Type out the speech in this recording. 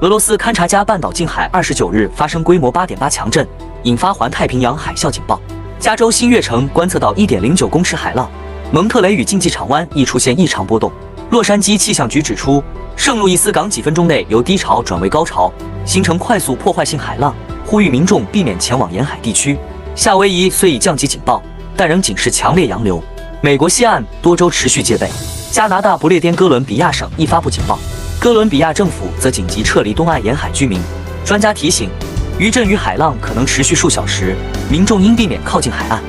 俄罗斯勘察加半岛近海29日发生规模8.8强震，引发环太平洋海啸警报。加州新月城观测到1.09公尺海浪，蒙特雷与竞技场湾亦出现异常波动。洛杉矶气象局指出，圣路易斯港几分钟内由低潮转为高潮，形成快速破坏性海浪，呼吁民众避免前往沿海地区。夏威夷虽已降级警报，但仍警示强烈洋流。美国西岸多州持续戒备。加拿大不列颠哥伦比亚省亦发布警报，哥伦比亚政府则紧急撤离东岸沿海居民。专家提醒，余震与海浪可能持续数小时，民众应避免靠近海岸。